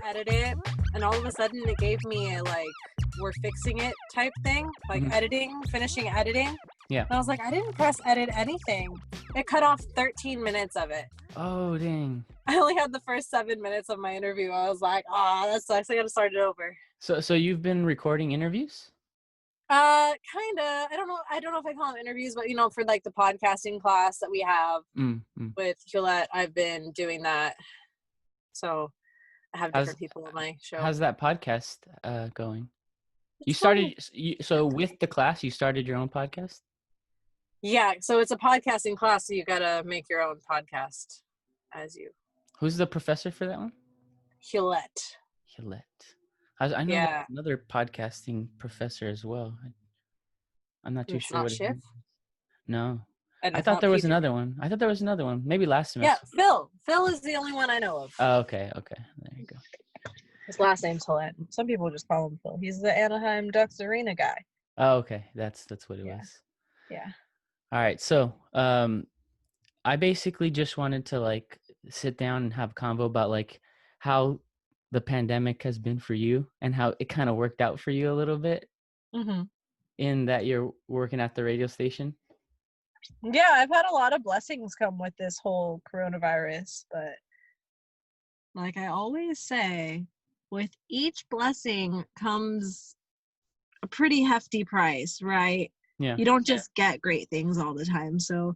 edit it, and all of a sudden it gave me a like we're fixing it type thing, like finishing editing. Yeah. And I was like, I didn't press edit anything. It cut off 13 minutes of it. Oh, dang. I only had the first 7 minutes of my interview. I was like, oh, that sucks. I gotta start it over. So you've been recording interviews? Kinda. I don't know if I call them interviews, but for like the podcasting class that we have with Hewlett, I've been doing that. So I have different people on my show. How's that podcast going? So with the class, you started your own podcast? Yeah, so it's a podcasting class, so you gotta make your own podcast as you. Who's the professor for that one? Hewlett. I know another podcasting professor as well. I'm not too sure what it is. No. I thought there was another one. Maybe last semester. Yeah, Phil. Phil is the only one I know of. Oh, okay. There you go. His last name's Hewlett. Some people just call him Phil. He's the Anaheim Ducks Arena guy. Oh, okay. That's what it was. Yeah. All right. So, I basically just wanted to like sit down and have a convo about like how the pandemic has been for you and how it kind of worked out for you a little bit. Mm-hmm. In that you're working at the radio station. Yeah, I've had a lot of blessings come with this whole coronavirus, but like I always say, with each blessing comes a pretty hefty price, right? Yeah. You don't just get great things all the time. So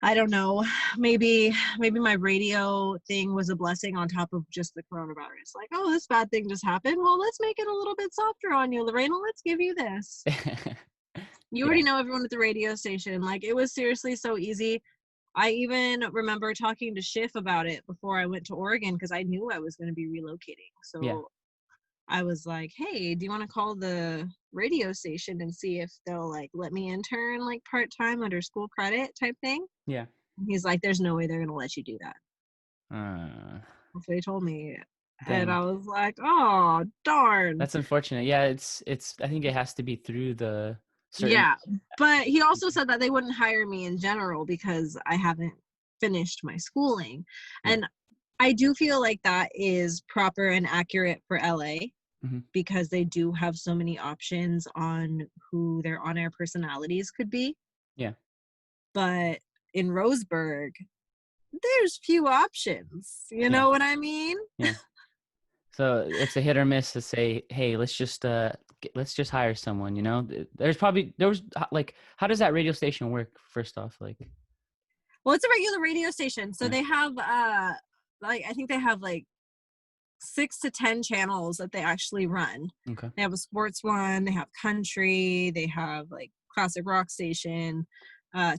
I don't know, maybe my radio thing was a blessing on top of just the coronavirus. Like, oh, this bad thing just happened. Well, let's make it a little bit softer on you, Lareina. Let's give you this. You already know everyone at the radio station. Like, it was seriously so easy. I even remember talking to Schiff about it before I went to Oregon because I knew I was going to be relocating. So I was like, hey, do you want to call the radio station and see if they'll like let me intern like part-time under school credit type thing? Yeah. He's like, there's no way they're going to let you do that. That's what he told me. Dang. And I was like, oh, darn. That's unfortunate. Yeah, it's I think it has to be through the Yeah, but he also said that they wouldn't hire me in general because I haven't finished my schooling. And I do feel like that is proper and accurate for LA because they do have so many options on who their on-air personalities could be. Yeah. But in Roseburg, there's few options. You know what I mean? Yeah. So it's a hit or miss to say, hey, let's just hire someone, There was like, how does that radio station work first off? Like, well, it's a regular radio station. So they have, like, I think they have like 6 to 10 channels that they actually run. Okay. They have a sports one, they have country, they have like classic rock station,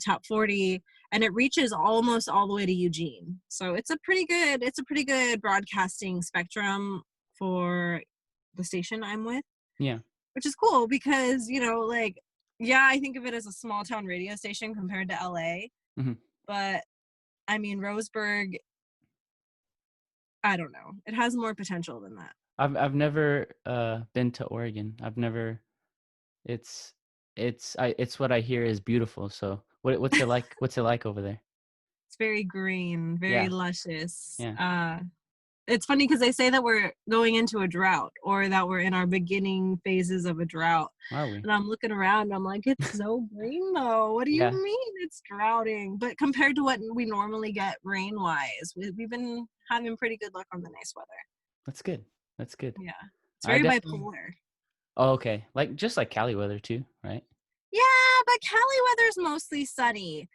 top 40, and it reaches almost all the way to Eugene. So it's a pretty good broadcasting spectrum for the station I'm with. Yeah. Which is cool because, like, yeah, I think of it as a small town radio station compared to LA. Mm-hmm. But I mean, Roseburg, I don't know. It has more potential than that. I've never been to Oregon. It's what I hear is beautiful. So what's it like? What's it like over there? It's very green, very luscious. Yeah. It's funny because they say that we're going into a drought or that we're in our beginning phases of a drought. Are we? And I'm looking around, I'm like, it's so green though. What do you mean it's droughting? But compared to what we normally get rain-wise, we've been having pretty good luck on the nice weather. That's good. Yeah. It's very bipolar. Oh, okay. Just like Cali weather too, right? Yeah, but Cali weather's mostly sunny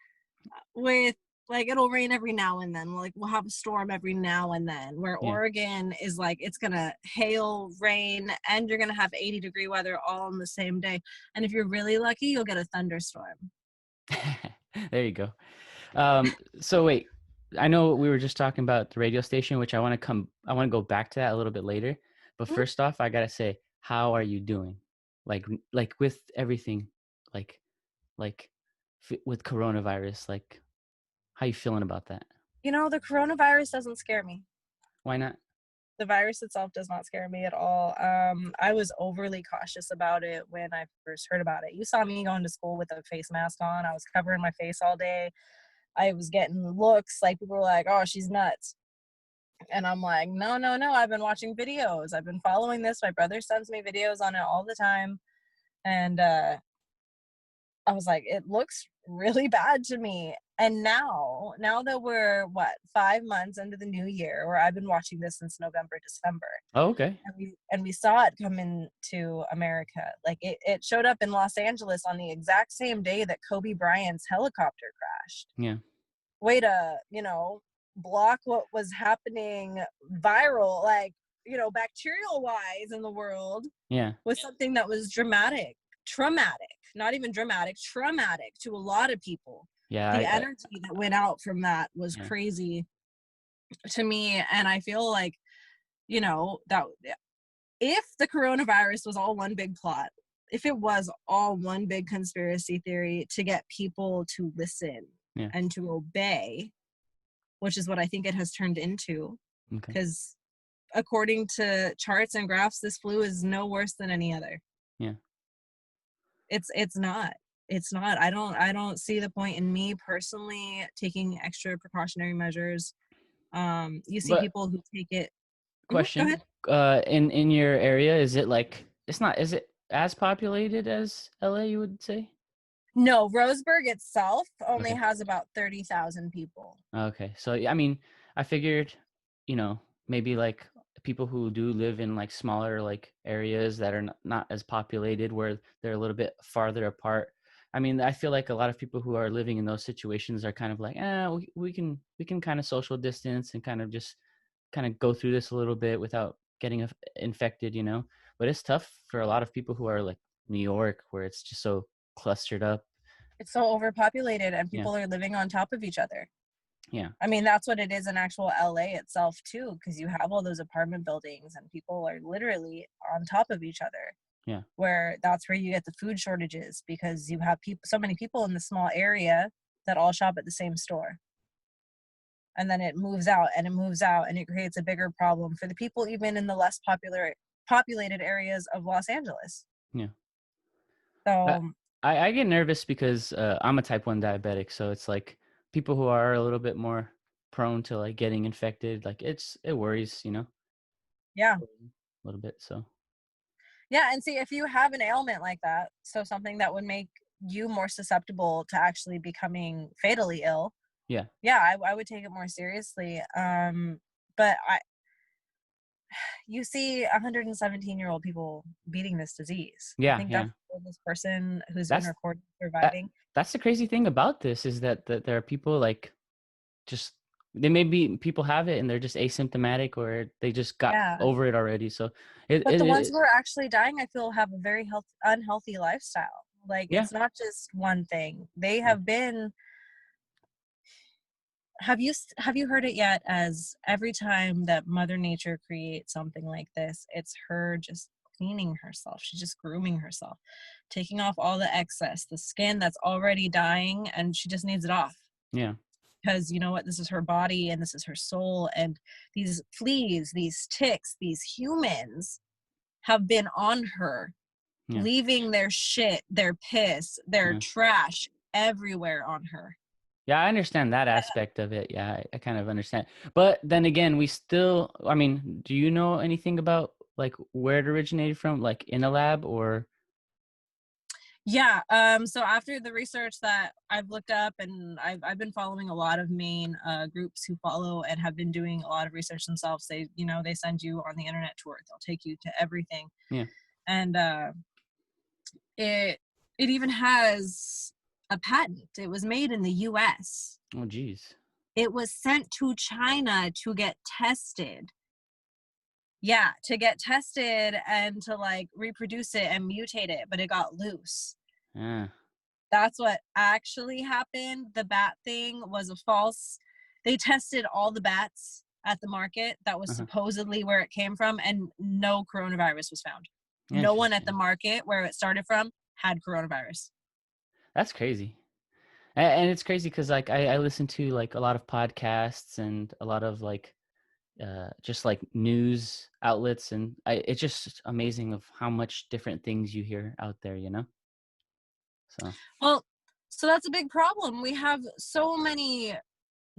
with like it'll rain every now and then. Like we'll have a storm every now and then. Where Oregon is like it's gonna hail, rain, and you're gonna have 80-degree weather all on the same day. And if you're really lucky, you'll get a thunderstorm. There you go. So wait, I know we were just talking about the radio station, which I want to go back to that a little bit later. But first off, I gotta say, how are you doing? Like with everything, like with coronavirus, like. How you feeling about that? The coronavirus doesn't scare me. Why not? The virus itself does not scare me at all. I was overly cautious about it when I first heard about it. You saw me going to school with a face mask on. I was covering my face all day. I was getting looks like people were like, oh, she's nuts. And I'm like, no, no, no. I've been watching videos. I've been following this. My brother sends me videos on it all the time. And I was like, it looks really bad to me. And now that we're what, 5 months into the new year, where I've been watching this since November, December, Oh, okay. and we saw it come into America. Like it showed up in Los Angeles on the exact same day that Kobe Bryant's helicopter crashed. Yeah. Way to, block what was happening viral, like, bacterial wise in the world, Yeah. with something that was traumatic, not even dramatic, traumatic to a lot of people. Yeah. The energy that went out from that was Yeah. crazy to me. And I feel like, that if the coronavirus was all one big plot, if it was all one big conspiracy theory to get people to listen Yeah. and to obey, which is what I think it has turned into, Okay. because according to charts and graphs, this flu is no worse than any other. Yeah. It's not. It's not. I don't see the point in me personally taking extra precautionary measures. You see But people who take it. Go question, ahead. in your area, is it like it's not? Is it as populated as LA? You would say? No, Roseburg itself only Okay. has about 30,000 people. Okay. So I mean, I figured, maybe like people who do live in like smaller like areas that are not as populated, where they're a little bit farther apart. I mean, I feel like a lot of people who are living in those situations are kind of like, we can kind of social distance and kind of just kind of go through this a little bit without getting infected, But it's tough for a lot of people who are like New York, where it's just so clustered up. It's so overpopulated and Yeah. people are living on top of each other. Yeah. I mean, that's what it is in actual LA itself too, because you have all those apartment buildings and people are literally on top of each other. Yeah. Where that's where you get the food shortages, because you have so many people in the small area that all shop at the same store. And then it moves out and it moves out and it creates a bigger problem for the people even in the less populated areas of Los Angeles. Yeah. I, So I get nervous because I'm a type 1 diabetic. So it's like people who are a little bit more prone to like getting infected, like it worries, yeah. a little bit. So Yeah, and see, if you have an ailment like that, so something that would make you more susceptible to actually becoming fatally ill, yeah. yeah, I would take it more seriously. But you see 117-year-old people beating this disease. I Yeah. think that's Yeah. the oldest person who's been That's recorded that, surviving. that's the crazy thing about this is that there are people like just they may be people have it and they're just asymptomatic or they just got Yeah. over it already. So it, But it, the ones it who are actually dying, I feel, have a very unhealthy lifestyle. Like, yeah. it's not just one thing. They Yeah. have been. Have you heard it yet? As every time that Mother Nature creates something like this, it's her just cleaning herself. She's just grooming herself, taking off all the excess, the skin that's already dying, and she just needs it off. Yeah. Because you know what? This is her body and this is her soul. And these fleas, these ticks, these humans have been on her, Yeah. leaving their shit, their piss, their Yeah. trash everywhere on her. Yeah, I understand that aspect of it. Yeah, I kind of understand. But then again, I mean, do you know anything about like where it originated from, like in a lab or? Yeah. So after the research that I've looked up, and I've been following a lot of main groups who follow and have been doing a lot of research themselves. They send you on the internet tour. They'll take you to everything. Yeah. And it even has a patent. It was made in the US. Oh, geez. It was sent to China to get tested. Yeah, to get tested and to like reproduce it and mutate it, but it got loose. Yeah. That's what actually happened. The bat thing was a false. They tested all the bats at the market. That was Uh-huh. supposedly where it came from, and no coronavirus was found. No one at the Interesting. market where it started from had coronavirus. That's crazy. And it's crazy because like I listen to like a lot of podcasts and a lot of like just like news outlets, and it's just amazing of how much different things you hear out there. So Well, so that's a big problem. We have so many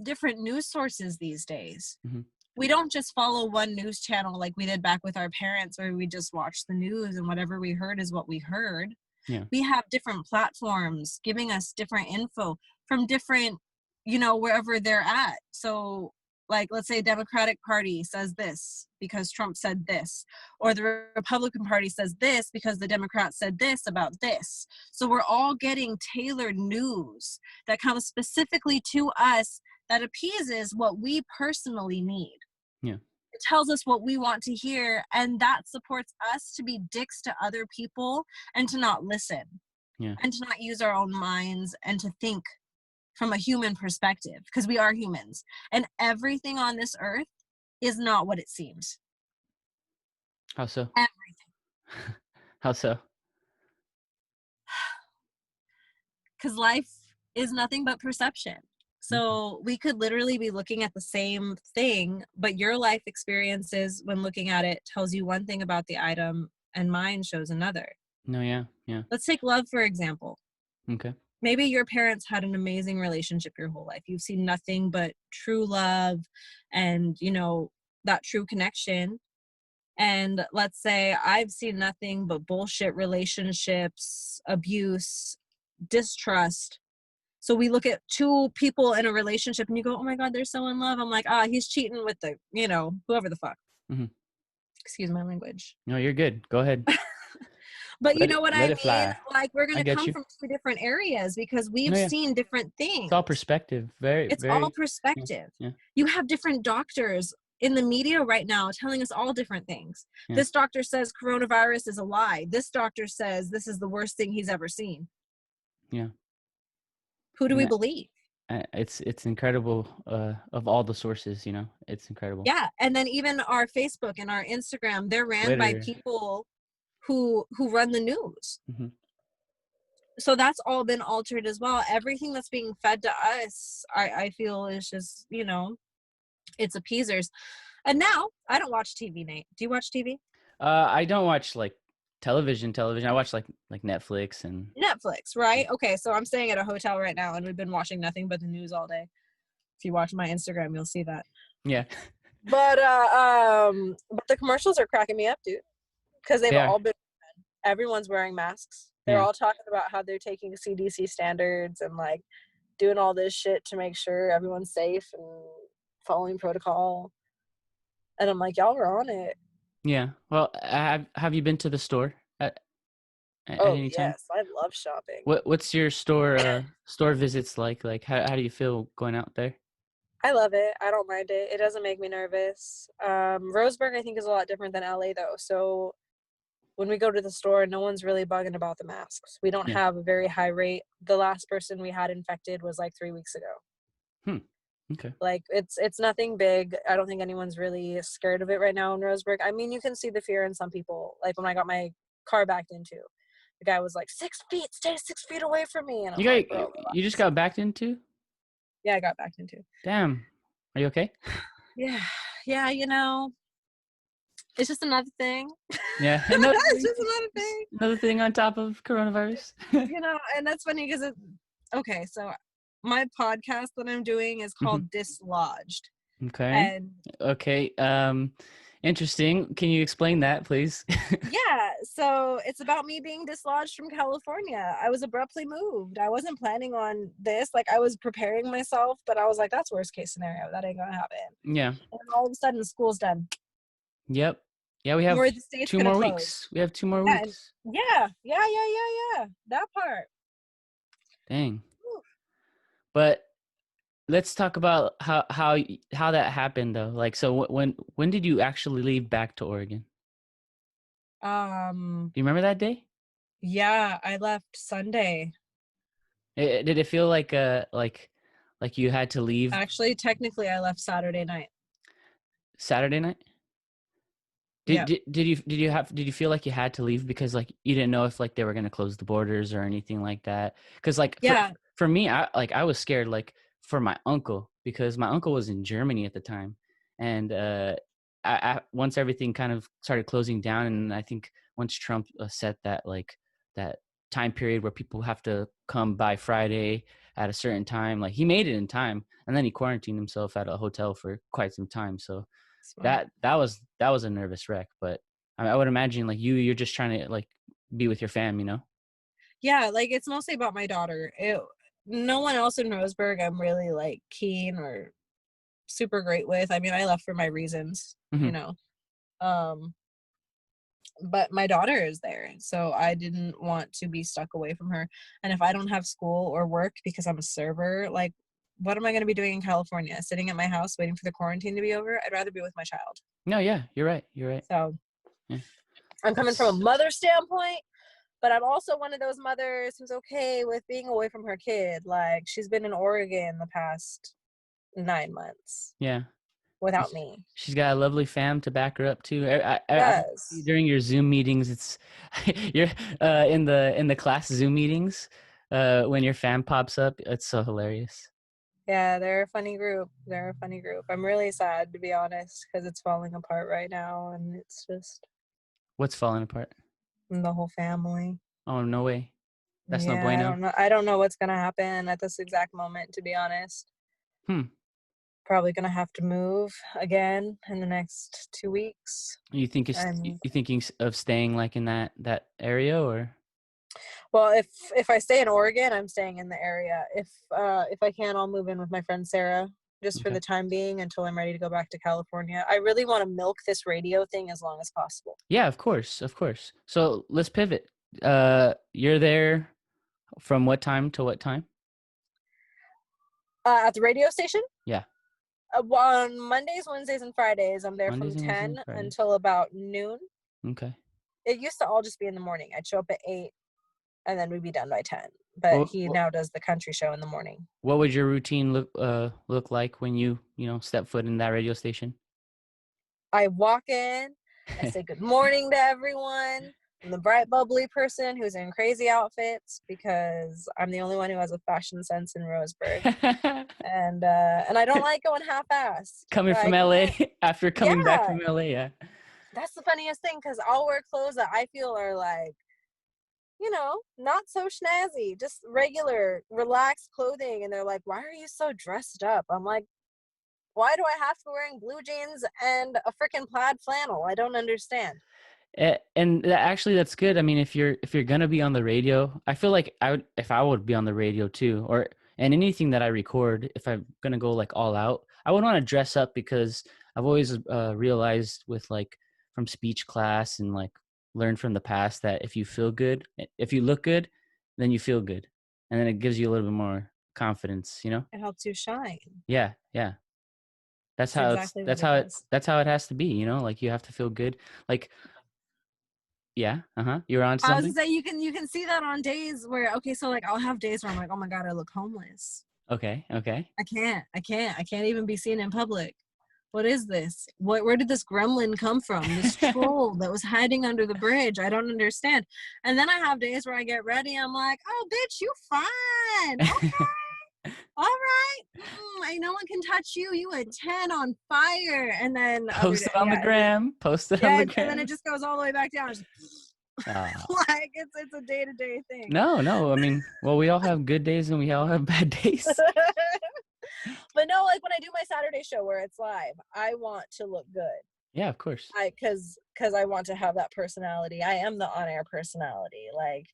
different news sources these days. mhm. we don't just follow one news channel like we did back with our parents, where we just watch the news and whatever we heard is what we heard. Yeah. We have different platforms giving us different info from different, wherever they're at. So, like, let's say Democratic Party says this because Trump said this, or the Republican Party says this because the Democrats said this about this. So we're all getting tailored news that comes specifically to us, that appeases what we personally need. Yeah. It tells us what we want to hear, and that supports us to be dicks to other people and to not listen, Yeah. and to not use our own minds and to think from a human perspective, because we are humans, and everything on this earth is not what it seems. How so? Everything. How so? Because life is nothing but perception. Okay. So we could literally be looking at the same thing, but your life experiences when looking at it tells you one thing about the item and mine shows another. No, yeah. Yeah. Let's take love, for example. Okay. Maybe your parents had an amazing relationship your whole life. You've seen nothing but true love and, that true connection. And let's say I've seen nothing but bullshit relationships, abuse, distrust. So we look at two people in a relationship and you go, oh my God, they're so in love. I'm like, he's cheating with the, whoever the fuck. Mm-hmm. Excuse my language. No, you're good. Go ahead. But you know what I Let it mean? fly. Like, we're going I to get come you. from two different areas because we've No, yeah. seen different things. It's all perspective. Very, It's all very. perspective. Yeah. You have different doctors in the media right now telling us all different things. Yeah. This doctor says coronavirus is a lie. This doctor says this is the worst thing he's ever seen. Yeah. Who do we And believe? it's incredible. Of all the sources, it's incredible. Yeah, and then even our Facebook and our Instagram, they're ran by Twitter. people who run the news. Mm-hmm. So that's all been altered as well. Everything that's being fed to us, I feel, is just, it's appeasers. And now I don't watch TV, Nate. Do you watch TV? I don't watch like television. I watch like Netflix and Netflix, right? Okay, so I'm staying at a hotel right now and we've been watching nothing but the news all day. If you watch my Instagram, you'll see that. yeah. But the commercials are cracking me up, dude. Because they've all been, everyone's wearing masks. They're all talking about how they're taking CDC standards and like doing all this shit to make sure everyone's safe and following protocol. And I'm like, y'all are on it. Yeah. Well, have you been to the store at any time? Yes, I love shopping. What's your store visits like? Like how do you feel going out there? I love it. I don't mind it. It doesn't make me nervous. Roseburg, I think, is a lot different than LA though. So when we go to the store, no one's really bugging about the masks. We don't have a very high rate. The last person we had infected was like 3 weeks ago. Okay. Like it's nothing big. I don't think anyone's really scared of it right now in Roseburg. I mean, you can see the fear in some people. Like when I got my car backed into, the guy was like, 6 feet, stay 6 feet away from me. And I'm like, bro, you just got backed into? Yeah, I got backed into. Damn. Are you okay? Yeah. It's just another thing. Yeah. It's just another thing. Another thing on top of coronavirus. And that's funny because okay, so my podcast that I'm doing is called Dislodged. Okay. And okay. Interesting. Can you explain that, please? yeah, so it's about me being dislodged from California. I was abruptly moved. I wasn't planning on this. Like, I was preparing myself, but I was like, that's worst case scenario. That ain't gonna happen. Yeah. And all of a sudden, school's done. Yep. Yeah, we have Where the states 2 more weeks. We have 2 more weeks. Yeah. That part. Dang. Ooh. But let's talk about how that happened though. Like, so when did you actually leave back to Oregon? Do you remember that day? Yeah, I left Sunday. Did it feel like you had to leave? Actually, technically, I left Saturday night. Saturday night? Did you feel like you had to leave because like you didn't know if like they were going to close the borders or anything like that? Because like for me, I was scared like for my uncle because my uncle was in Germany at the time, and I once everything kind of started closing down, and I think once Trump set that like that time period where people have to come by Friday, at a certain time. Like he made it in time, and then he quarantined himself at a hotel for quite some time. So Smart. that was a nervous wreck. But I would imagine like you're just trying to like be with your fam, you know? Yeah, like it's mostly about my daughter. No one else in Roseburg I'm really like keen or super great with. I mean, I left for my reasons, Hmm. Um, but my daughter is there, so I didn't want to be stuck away from her. And if I don't have school or work because I'm a server, like, what am I going to be doing in California? Sitting at my house waiting for the quarantine to be over? I'd rather be with my child. No, yeah, you're right. You're right. So Yeah. I'm coming from a That's mother standpoint, but I'm also one of those mothers who's okay with being away from her kid. Like, she's been in Oregon the past 9 months yeah. without She's me. she's got a lovely fam to back her up too. I see Yes. during your Zoom meetings, it's you're in the class Zoom meetings when your fam pops up. It's so hilarious. Yeah, they're a funny group. They're a funny group. I'm really sad, to be honest, because it's falling apart right now, and it's just What's falling apart? the whole family. Oh no way. That's no Yeah, I bueno. don't know. I don't know what's gonna happen at this exact moment, to be honest. Hmm. Probably gonna have to move again in the next 2 weeks. And You thinking of staying like in that area or well, if I stay in Oregon, I'm staying in the area. If I can, I'll move in with my friend Sarah just for okay? the time being until I'm ready to go back to California. I really want to milk this radio thing as long as possible. Yeah, of course, of course. So let's pivot. You're there from what time to what time? At the radio station, Yeah, on Mondays, Wednesdays, and Fridays, I'm there from Mondays and Wednesdays 10 and Fridays. until about noon. Okay. It used to all just be in the morning. I'd show up at 8 and then we'd be done by 10. But Well, he now does the country show in the morning. what would your routine look like when you step foot in that radio station? I walk in, I say good morning to everyone. I'm the bright, bubbly person who's in crazy outfits because I'm the only one who has a fashion sense in Roseburg. And I don't like going half-assed. Coming from Like, come LA in. after coming back Yeah, from LA, yeah. that's the funniest thing because I'll wear clothes that I feel are like, not so snazzy, just regular, relaxed clothing. And they're like, why are you so dressed up? I'm like, why do I have to be wearing blue jeans and a freaking plaid flannel? I don't understand. And actually that's good. I mean, if you're gonna be on the radio, I feel like if I would be on the radio too, or and anything that I record, if I'm gonna go like all out, I would want to dress up because I've always realized with like from speech class and like learned from the past that if you feel good, if you look good, then you feel good, and then it gives you a little bit more confidence, you know? It helps you shine. Yeah, yeah. That's That's how it's exactly what that's it how it is. that's how it has to be, you know? Like you have to feel good. Like yeah, uh-huh. You're on to I was gonna something? say you can see that on days where, okay, so like I'll have days where I'm like, oh my god, I look homeless. Okay, okay. I can't even be seen in public. What is this? Where did this gremlin come from? This troll that was hiding under the bridge. I don't understand. And then I have days where I get ready. I'm like, oh, bitch, you fine. All right. No one can touch you. You a 10 on fire. And then other Post day, it on the gram. Post it on the and then it gram. just goes all the way back down. Uh, Like it's a day-to-day thing. no, no. I mean, well, we all have good days and we all have bad days. But no, like when I do my Saturday show where it's live, I want to look good. Yeah, of course. Because I want to have that personality. I am the on-air personality. Like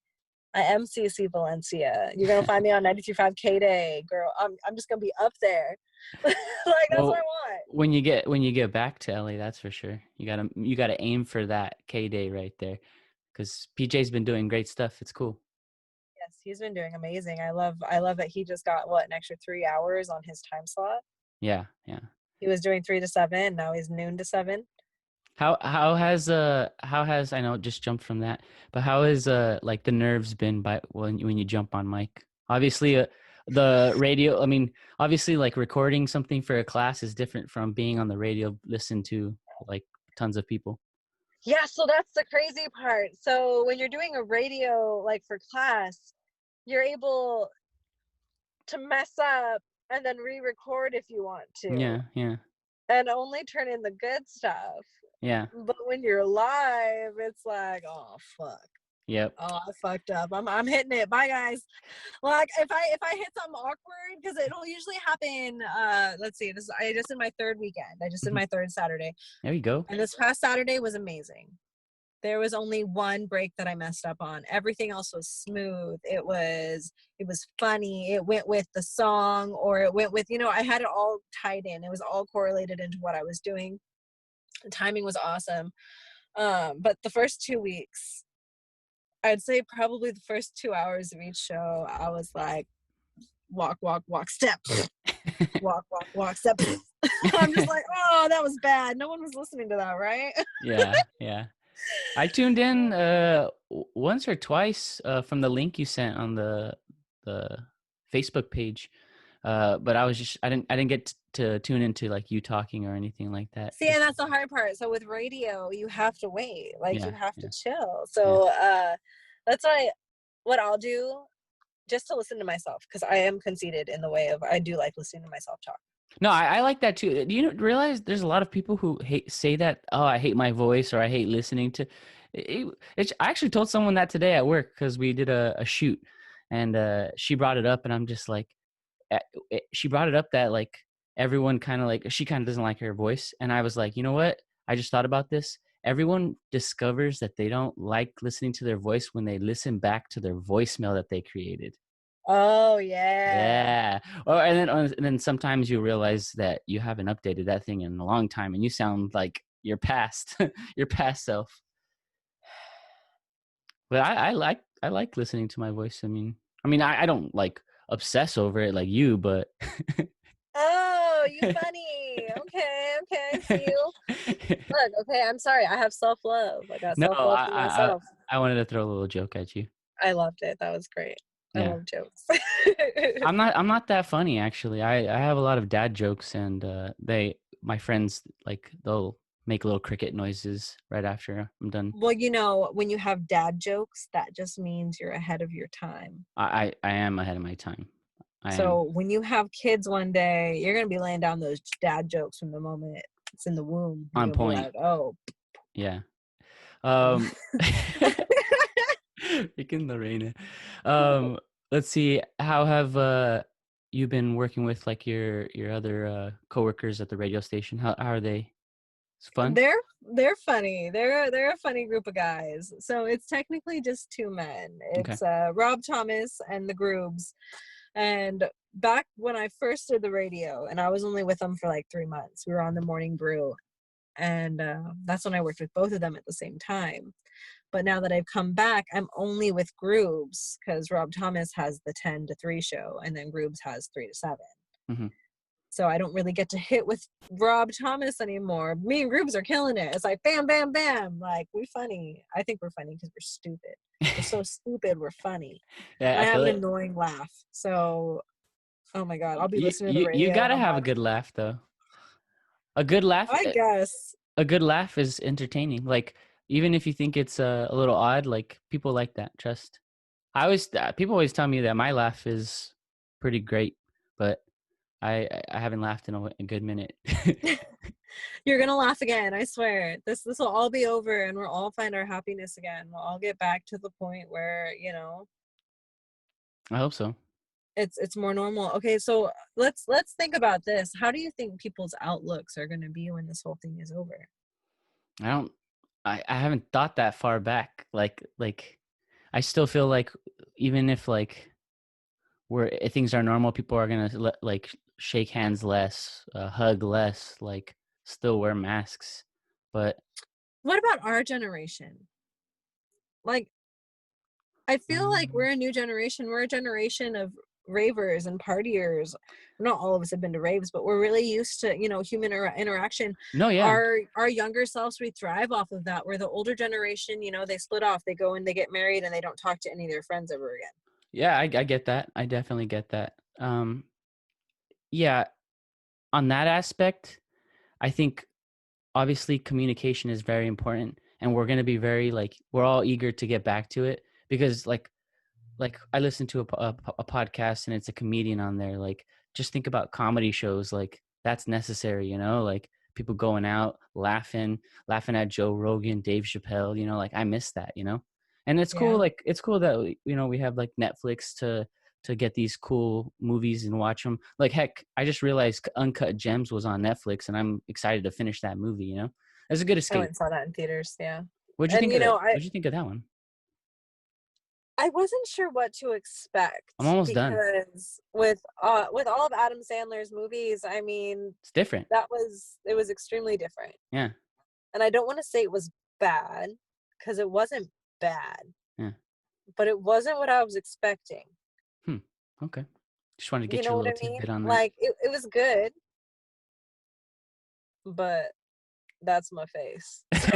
I am CC Valencia. You're gonna find me on 93.5 K Day, girl. I'm just gonna be up there. Like that's what Well, I want. when you get back to LA, that's for sure. You gotta aim for that K day right there, because PJ's been doing great stuff. It's cool. Yes, he's been doing amazing. I love that he just got an extra 3 hours on his time slot. Yeah, yeah. He was doing 3 to 7. Now he's noon to 7. How has I know it just jumped from that, but how has like the nerves been by when you jump on mic? Obviously, the radio. I mean, obviously, like recording something for a class is different from being on the radio, listen to like tons of people. Yeah, so that's the crazy part. So when you're doing a radio like for class, you're able to mess up and then re-record if you want to Yeah, yeah, and only turn in the good stuff. yeah. But when you're live, it's like, oh fuck. Yep. Oh, I fucked up. I'm hitting it. Bye guys. Like if I hit something awkward, because it'll usually happen. Let's see. I just did my third weekend. I just did Mhm. my third Saturday, There you go. and this past Saturday was amazing. There was only one break that I messed up on. Everything else was smooth. It was funny. It went with the song, or it went with, I had it all tied in. It was all correlated into what I was doing. The timing was awesome. But the first 2 weeks, I'd say probably the first 2 hours of each show, I was like, walk, walk, walk, step, walk, walk, walk, step. I'm just like, oh, that was bad. No one was listening to that, right? Yeah, yeah. I tuned in once or twice from the link you sent on the Facebook page, but I didn't get to tune into like you talking or anything like that. See, and that's the hard part. So with radio, you have to wait. Like, you Yeah, have to yeah, chill. yeah. So that's what I'll do, just to listen to myself, because I am conceited in the way of, I do like listening to myself talk. No, I like that too. Do you realize there's a lot of people who say that, oh, I hate my voice or I hate listening to I actually told someone that today at work because we did a shoot and she brought it up and I'm just like, uh, she brought it up that like everyone kind of like, she kind of doesn't like her voice. And I was like, you know what? I just thought about this. Everyone discovers that they don't like listening to their voice when they listen back to their voicemail that they created. Oh yeah. Yeah. Well, and then sometimes you realize that you haven't updated that thing in a long time, and you sound like your past, your past self. But I like listening to my voice. I don't like obsess over it like you, but Oh, you funny. Okay, okay, I see you. Look, okay, I'm sorry. I have self-love. I got no, self-love for myself. I wanted to throw a little joke at you. I loved it. That was great. I Yeah. love jokes. I'm not that funny actually. I have a lot of dad jokes and my friends like they'll make little cricket noises right after I'm done. Well, when you have dad jokes, that just means you're ahead of your time. I am ahead of my time. I am So when you have kids one day, you're gonna be laying down those dad jokes from the moment it's in the womb. You're on gonna be point. like, oh, Yeah. oh. Um Freaking Lorena. Um let's see. How have you been working with like your other coworkers at the radio station? How are they? It's fun? They're funny. They're a funny group of guys. So it's technically just two men. Okay. It's Rob Thomas and the Groobs. And back when I first did the radio, and I was only with them for like 3 months, we were on the morning brew, and that's when I worked with both of them at the same time. But now that I've come back, I'm only with Groobs because Rob Thomas has the 10 to 3 show, and then Groobs has 3 to 7. Hmm. So I don't really get to hit with Rob Thomas anymore. Me and Groobs are killing it. It's like bam, bam, bam. Like, we funny. I think we're funny because we're stupid. We're so stupid, we're funny. Yeah, And I I have feel an it. annoying laugh. So, oh my God, I'll be You listening to the you you radio and gotta I'm have a like, good laugh though. A good laugh. I guess. A good laugh is entertaining. Like even if you think it's a little odd, like people like that. Trust. People always tell me that my laugh is pretty great, but I haven't laughed in a good minute. You're gonna laugh again, I swear. This will all be over and we'll all find our happiness again. We'll all get back to the point where, I hope so. it's more normal. Okay, so let's think about this. How do you think people's outlooks are gonna be when this whole thing is over? I don't. I haven't thought that far back. Like I still feel like even if like where things are normal, people are gonna like shake hands less, hug less, like still wear masks. But What about our generation? Like, I feel like um, we're a new generation. We're a generation of ravers and partiers. Not all of us have been to raves, but we're really used to, human interaction. no, yeah, Our younger selves, we thrive off of that. Where the older generation, they split off. They go and they get married and they don't talk to any of their friends ever again. yeah, I get that. I definitely get that. Yeah, on that aspect, I think obviously communication is very important, and we're gonna be very like we're all eager to get back to it because like I listen to a podcast and it's a comedian on there. Like just think about comedy shows, like that's necessary, like people going out laughing at Joe Rogan, Dave Chappelle, like I miss that. And it's cool, Yeah. like it's cool that we have like Netflix to get these cool movies and watch them. Like heck, I just realized Uncut Gems was on Netflix, and I'm excited to finish that movie. It's a good I went escape. and saw that in theaters. Yeah. What'd you And think of you that? know, What'd you think of that one? I wasn't sure what to I'm expect almost done. because with all of Adam Sandler's movies, I mean, It's different. it was extremely different. Yeah, And I don't want to say it was bad because it wasn't bad, yeah. but it wasn't what I was expecting. Hmm. Okay. Just wanted to You get know your what little I mean? tidbit on that. Like it was good, but that's my face. So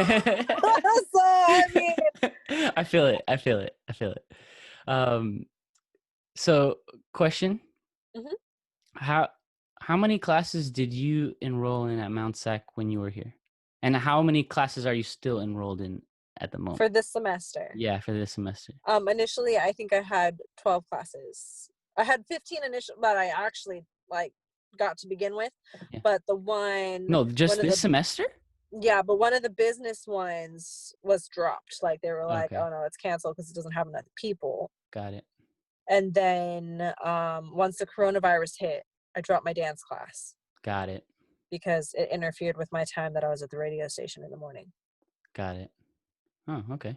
I mean, I feel it. I feel it. I feel it. Um. So, question: mhm. How how many classes did you enroll in at Mount Sac when you were here, and how many classes are you still enrolled in at the moment? For this semester. Yeah, for this semester. Initially, I think I had 12 classes. I had 15 initial, but I actually like got to begin with. Yeah. But No, one just of this the, semester. yeah, but one of the business ones was dropped. Like they were like, Okay, oh no, it's canceled because it doesn't have enough people. got it. And then once the coronavirus hit, I dropped my dance class Got it. because it interfered with my time that I was at the radio station in the morning. Got it. Oh, okay.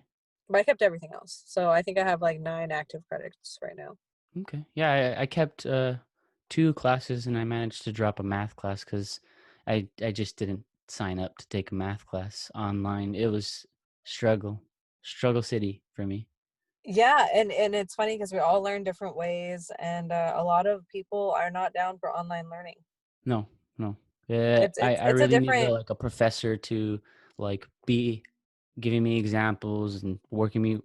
But I kept everything else. So I think I have like 9 active credits right now. Okay. Yeah, I kept two classes, and I managed to drop a math class because I just didn't sign up to take a math class online. It was struggle city for me. Yeah, and it's funny because we all learn different ways, and a lot of people are not down for online learning. No, no. Yeah, It's I it's I it's a really need different, like a professor to like be giving me examples and working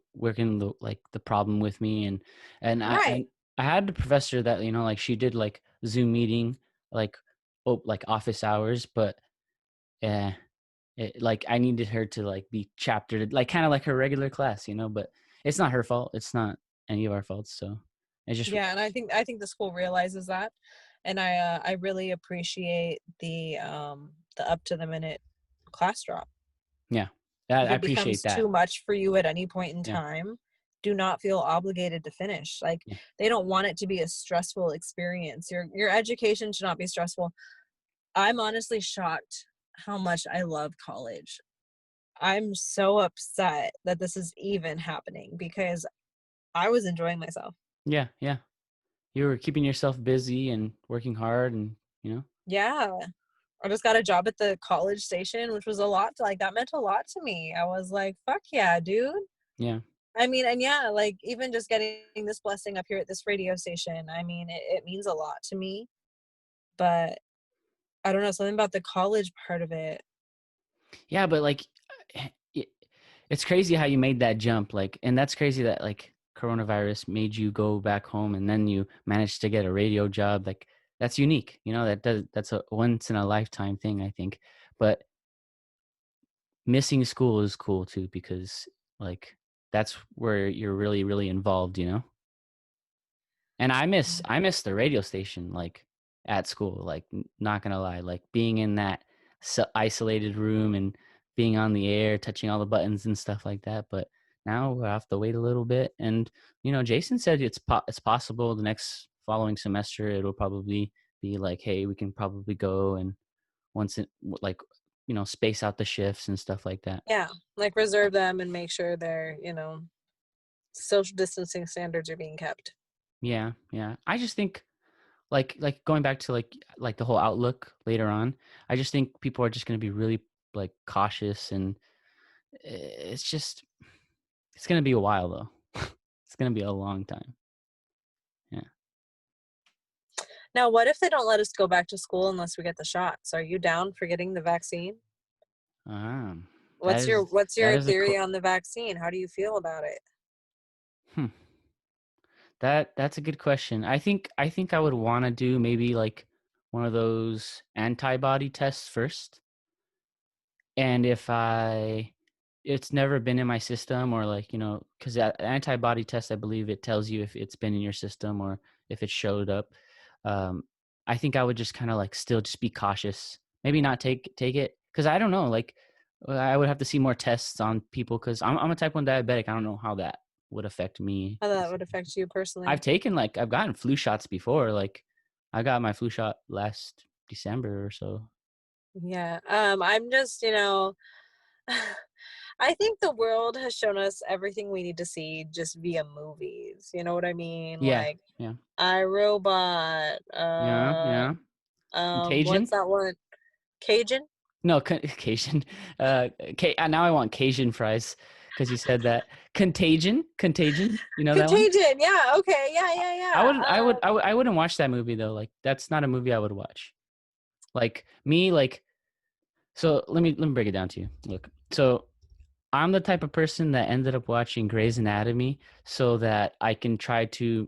the problem with me, and right. I had a professor that like she did like Zoom meeting like like office hours, but yeah, like I needed her to like be chaptered like kind of like her regular class, but it's not her fault. It's not any of our faults. So it's just Yeah, and I think the school realizes that, and I really appreciate the up to the minute class drop. yeah. If I it appreciate becomes that. too much for you at any point in Yeah, time, do not feel obligated to finish. Like yeah. they don't want it to be a stressful experience. Your education should not be stressful. I'm honestly shocked how much I love college. I'm so upset that this is even happening because I was enjoying myself. Yeah, yeah. You were keeping yourself busy and working hard and, Yeah. I just got a job at the college station, which was a lot to like that meant a lot to me. I was like, fuck yeah, dude. yeah. I mean, and yeah, like even just getting this blessing up here at this radio station, I mean, it means a lot to me. But I don't know, something about the college part of it. Yeah, but like it, it's crazy how you made that jump like and that's crazy that like coronavirus made you go back home and then you managed to get a radio job like that's unique. That's a once in a lifetime thing, I think. But missing school is cool too because like that's where you're really really involved. And I miss the radio station like at school, like not gonna lie, like being in that isolated room and being on the air, touching all the buttons and stuff like that. But now we have to wait a little bit. And Jason said it's possible the next following semester it'll probably be like, hey, we can probably go and once it like space out the shifts and stuff like that. Yeah, like reserve them and make sure their social distancing standards are being kept. Yeah, yeah. I just think like going back to like the whole outlook later on, I just think people are just going to be really like cautious and it's just it's going to be a while though. It's going to be a long time. Yeah. Now, what if they don't let us go back to school unless we get the shots? Are you down for getting the vaccine? Um that What's your is what's that your is a theory on the vaccine? How do you feel about it? hmm. That's a good question. I think I would want to do maybe like one of those antibody tests first. And if it's never been in my system or like because that antibody test, I believe it tells you if it's been in your system or if it showed up. um I think I would just kind of like still just be cautious, maybe not take it because I don't know, like I would have to see more tests on people because I'm a type 1 diabetic. I don't know how that would affect me. How that would affect you personally. I've gotten flu shots before. Like I got my flu shot last December or so. Yeah. I'm just, I think the world has shown us everything we need to see just via movies. You know what I mean? Yeah, Like yeah, iRobot, yeah, yeah. what's Contagion? that one? Cajun? No, Cajun. Now I want Cajun fries because you said that. Contagion. You know that one? Contagion. Yeah. Okay. Yeah. Yeah. Yeah. I wouldn't watch that movie though. Like that's not a movie I would watch. Like me, like so. Let me break it down to you. Look, so I'm the type of person that ended up watching Grey's Anatomy so that I can try to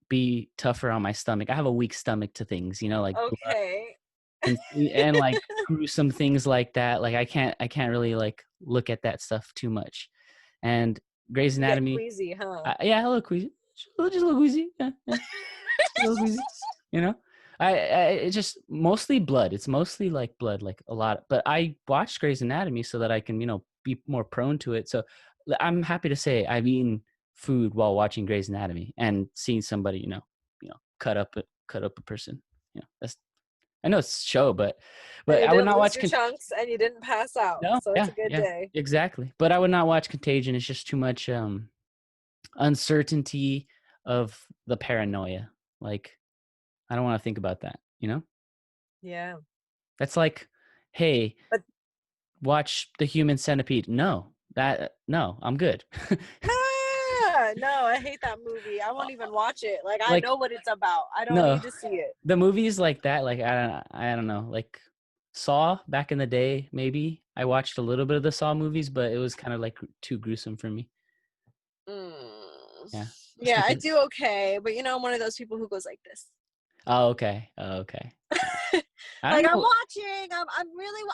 be tougher on my stomach. I have a weak stomach to things, like blood Okay. and like gruesome things like that. Like I can't really like look at that stuff too much. And Grey's You get Anatomy, queasy, huh? yeah, a little queasy, just a little queasy, yeah, yeah, just a little queasy. You know, it's just mostly blood. It's mostly like blood, like a lot. But I watched Grey's Anatomy so that I can be more prone to it. So I'm happy to say I've eaten food while watching Grey's Anatomy and seeing somebody cut up a person. That's I know it's show, but And you I would didn't not lose watch. your chunks and you didn't pass out. No, So it's yeah, a good yeah, day. exactly. But I would not watch Contagion. It's just too much uncertainty of the paranoia. Like I don't want to think about that. Yeah. That's like, hey, But watch The Human Centipede. No, I'm good. no, I hate that movie. I won't even watch it. Like I Like know what it's about. I don't no, need to see it. the movies like that. Like I don't know. Like Saw back in the day, maybe I watched a little bit of the Saw movies, but it was kind of like too gruesome for me. Mm. Yeah. Yeah, I Something. do okay, but I'm one of those people who goes like this. Oh, okay. Oh, okay. I Like don't I'm know. watching. I'm really.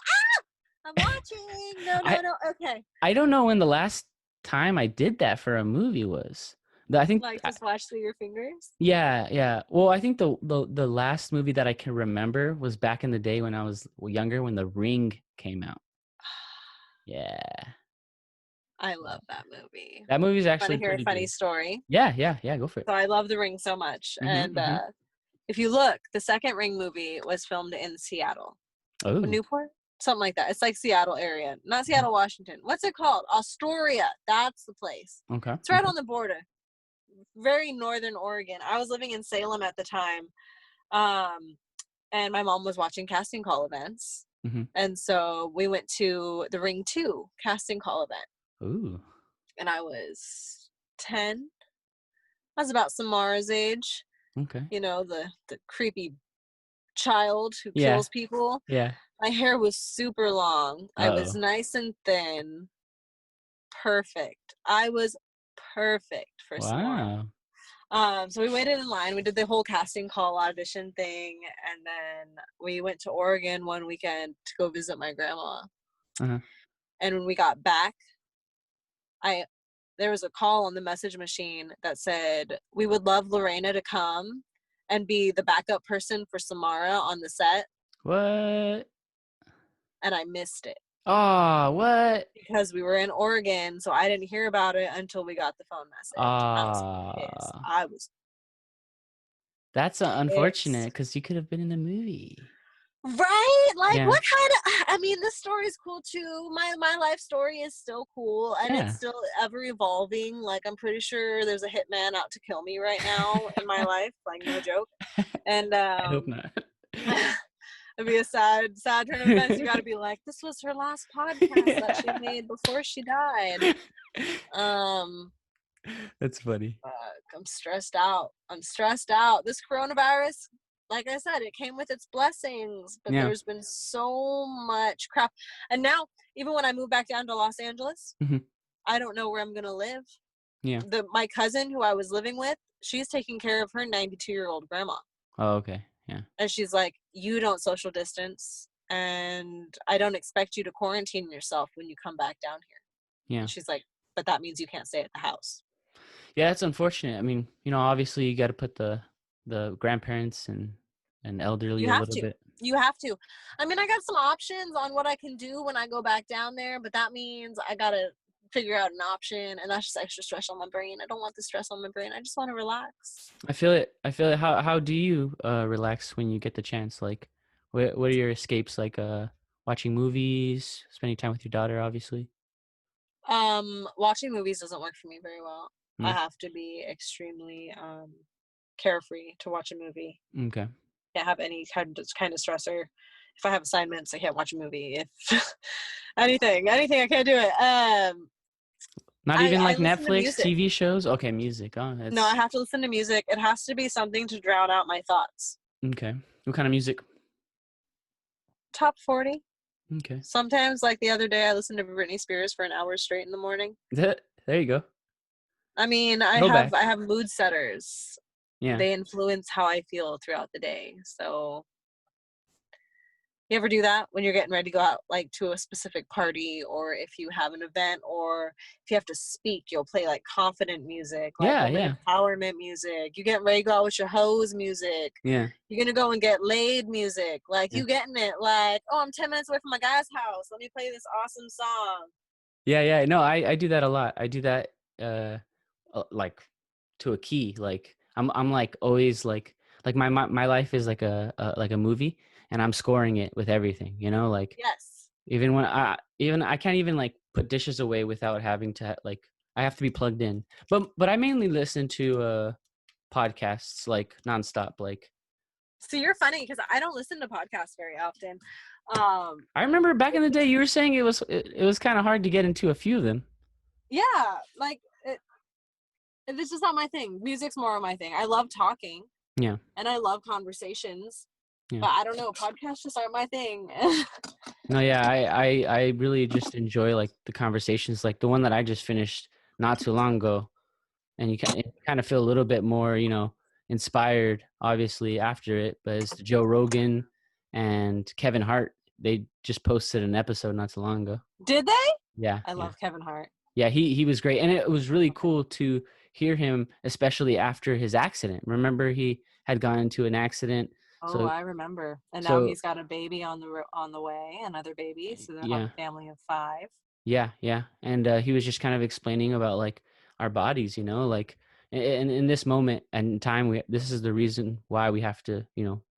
I'm watching. No, I no, no. Okay. I don't know when the last time I did that for a movie was. I think Like just watch through your fingers. yeah, yeah. Well, I think the last movie that I can remember was back in the day when I was younger when The Ring came out. Yeah. I Yeah. love that movie. That movie's Want to actually hear a pretty funny good. story? Yeah, yeah, yeah, go for it. So I love The Ring so much, Mhm, and mhm. if you look, the second Ring movie was filmed in Seattle, Oh. Newport, something like that. It's like Seattle area, not Mhm. Seattle, Washington. What's it called? Astoria. That's the place. Okay, It's right okay. on the border, very northern Oregon. I was living in Salem at the time, um, and my mom was watching casting call events, Mhm. and so we went to the Ring 2 casting call event, Ooh. and I was 10. I was about Samara's age, Okay. the creepy child who Yeah, kills people. yeah. My hair was super long. I was Uh-oh. nice and thin. Perfect. I was perfect for Samara. Wow. So we waited in line. We did the whole casting call audition thing, and then we went to Oregon one weekend to go visit my grandma. Uh-huh. And when we got back, I there was a call on the message machine that said, "We would love Lareina to come and be the backup person for Samara on the set." What? And I missed it Oh, what? because we were in Oregon, so I didn't hear about it until we got the phone message. I was pissed. Ah. I was That's unfortunate pissed. because you could have been in the movie. Right? Like Yeah. what kind of I mean, this story is cool too. My life story is still cool and it's Yeah. still ever evolving. Like I'm pretty sure there's a hitman out to kill me right now in my life, like no joke. And I hope not. it'd be a sad turn of events. You got to be like, this was her last podcast that she made before she died. Um, That's funny. I'm stressed out. I'm stressed out. This coronavirus, like I said, it came with its blessings, but Yeah. there's been so much crap. And now, even when I move back down to Los Angeles, Mhm. I don't know where I'm gonna live. Yeah. My cousin who I was living with, she's taking care of her 92-year-old grandma. Oh, okay. Yeah. And she's like, you don't social distance, and I don't expect you to quarantine yourself when you come back down here. Yeah. And she's like, but that means you can't stay at the house. Yeah, that's unfortunate. I mean, obviously you got to put the grandparents and elderly You a have little to. bit. You have to. I mean, I got some options on what I can do when I go back down there, but that means I gotta figure out an option, and that's just extra stress on my brain. I don't want the stress on my brain. I just want to relax. I feel it. I feel it. How do you relax when you get the chance? Like, what are your escapes? Like, watching movies, spending time with your daughter, obviously. Watching movies doesn't work for me very well. I Mm. have to be extremely carefree to watch a movie. Okay. Can't have any kind of stressor. If I have assignments, I can't watch a movie. If anything, I can't do it. Not even I like listen to Netflix, music. TV shows. Okay, music. Oh, No, I it's have to listen to music. It has to be something to drown out my thoughts. okay. What kind of music? Top 40. Okay. Sometimes, like the other day, I listened to Britney Spears for an hour straight in the morning. There you go. I mean, Throwback. I have mood setters. Yeah. They influence how I feel throughout the day. So you ever do that when you're getting ready to go out, like to a specific party, or if you have an event, or if you have to speak, you'll play like confident music, like Yeah. woman Yeah. empowerment music. You get ready to go out with your hoes music. Yeah. You're gonna go and get laid music. Like Yeah. you getting it, like, oh, I'm 10 minutes away from my guy's house. Let me play this awesome song. Yeah. Yeah. No, I do that a lot. I do that like to a key. Like I'm like always like my life is like a movie, and I'm scoring it with everything. You know, like Yes. even I can't even like put dishes away without having to like I have to be plugged in. But I mainly listen to podcasts like nonstop. Like So you're funny because I don't listen to podcasts very often. I remember back in the day you were saying it was kind of hard to get into a few of them. Yeah, like it's just not my thing. Music's more of my thing. I love talking Yeah. and I love conversations, Yeah. but I don't know, podcasts just aren't my thing. No, yeah, I really just enjoy like the conversations, like the one that I just finished not too long ago, and you kind of feel a little bit more, inspired, obviously after it. But it's the Joe Rogan and Kevin Hart. They just posted an episode not too long ago. Did they? Yeah, I yeah, love Kevin Hart. yeah. He was great, and it was really cool to hear him, especially after his accident. Remember, he had gone into an accident, Oh, so I remember. And now so he's got a baby on the way, another baby, so they'll have yeah. a family of 5. Yeah, yeah. And he was just kind of explaining about like our bodies, like in this moment and time, this is the reason why we have to,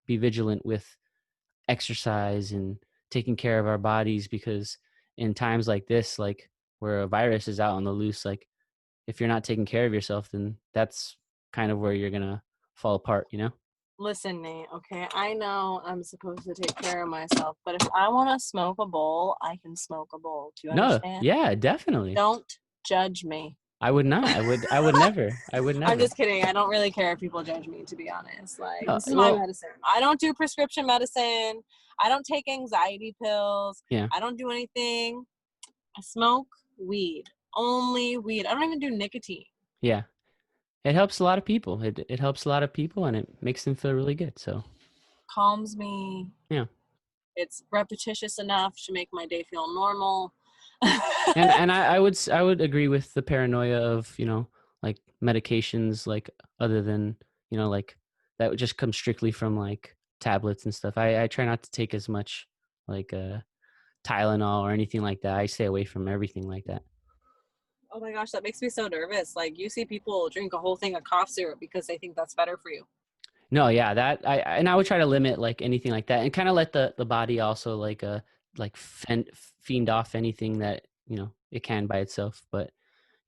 be vigilant with exercise and taking care of our bodies, because in times like this, like where a virus is out on the loose, like if you're not taking care of yourself, then that's kind of where you're gonna fall apart. Listen, Nate, okay, I know I'm supposed to take care of myself, but if I want to smoke a bowl, I can smoke a bowl. Do you No, understand? yeah, definitely. Don't judge me. I would not. I would never. I would I'm never. just kidding. I don't really care if people judge me, to be honest. Like, No, this is my well, medicine. I don't do prescription medicine. I don't take anxiety pills. yeah. I don't do anything. I smoke weed. Only weed. I don't even do nicotine. Yeah. It helps a lot of people. It helps a lot of people, and it makes them feel really good. So Calms me. yeah, It's repetitious enough to make my day feel normal. and I would agree with the paranoia of like medications, like other than like that would just come strictly from like tablets and stuff. I try not to take as much like Tylenol or anything like that. I stay away from everything like that. Oh my gosh, that makes me so nervous. Like, you see people drink a whole thing of cough syrup because they think that's better for you. No, yeah, that I would try to limit like anything like that, and kind of let the body also like fiend off anything that it can by itself. But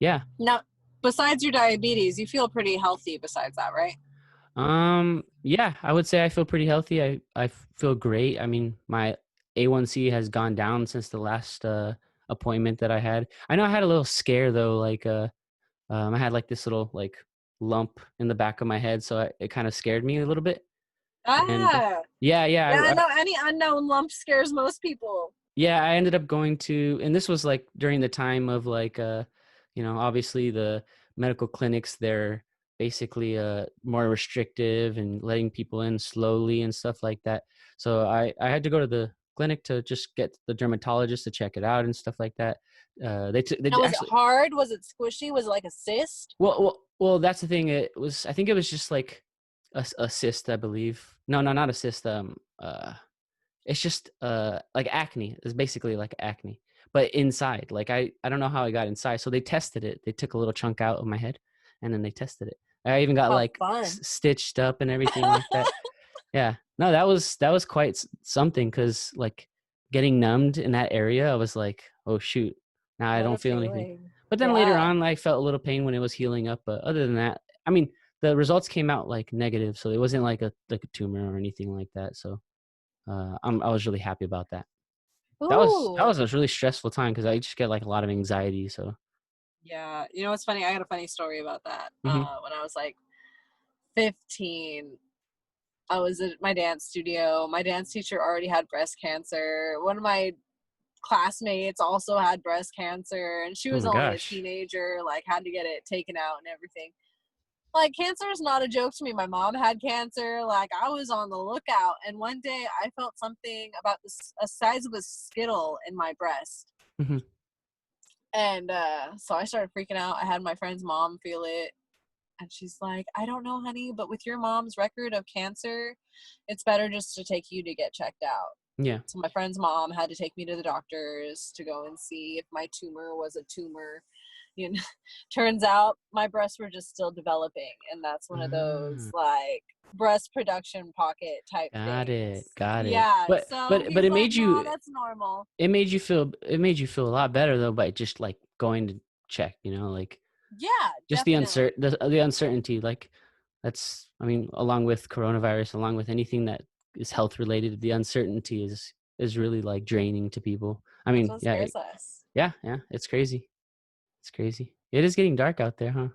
yeah, Now, besides your diabetes, you feel pretty healthy besides that, right? yeah, I would say I feel pretty healthy. I feel great. I mean, my A1C has gone down since the last appointment that I had. I know I had a little scare though, like I had like this little like lump in the back of my head, so it kind of scared me a little bit. And Ah, yeah, yeah, yeah, I know any unknown lump scares most people. yeah, I ended up going to, and this was like during the time of like, obviously the medical clinics, they're basically more restrictive and letting people in slowly and stuff like that. So I had to go to the clinic to just get the dermatologist to check it out and stuff like that. They Now, was it actually, hard? Was it squishy? Was it like a cyst? well, that's the thing. I think it was just like a cyst, I believe. No, not a cyst. it's just like acne. It's basically like acne, but inside. Like I don't know how I got inside. So they tested it. They took a little chunk out of my head, and then they tested it. I even got How like fun. stitched up and everything like that. Yeah. No, that was quite something, because like getting numbed in that area, I was like, oh shoot, now I What don't a feel anything. feeling. But then later Yeah. on, I felt a little pain when it was healing up. But other than that, I mean, the results came out like negative, so it wasn't like a tumor or anything like that. So I was really happy about that. That Ooh. was a really stressful time, because I just get like a lot of anxiety. So Yeah. You know what's funny? I got a funny story about that. hmm When I was like 15, I was at my dance studio. My dance teacher already had breast cancer. One of my classmates also had breast cancer, and she oh was my only a gosh. teenager, like had to get it taken out and everything. Like, cancer is not a joke to me. My mom had cancer. Like, I was on the lookout, and one day I felt something about a size of a skittle in my breast. hmm And so I started freaking out. I had my friend's mom feel it. And she's like, I don't know, honey, but with your mom's record of cancer, it's better just to take you to get checked out. Yeah. So my friend's mom had to take me to the doctors to go and see if my tumor was a tumor. You know, turns out my breasts were just still developing, and that's one of those Ah, like breast production pocket type got it. things. Got it. Yeah. But So but but he's it like, made no, you that's normal. it made you feel a lot better though, by just like going to check, like Yeah, just the definitely. the uncertainty, like that's, I mean, along with coronavirus, along with anything that is health related, the uncertainty is really like draining to people. I That's mean, what yeah, scares us. yeah, it's crazy. It's crazy. It is getting dark out there, huh?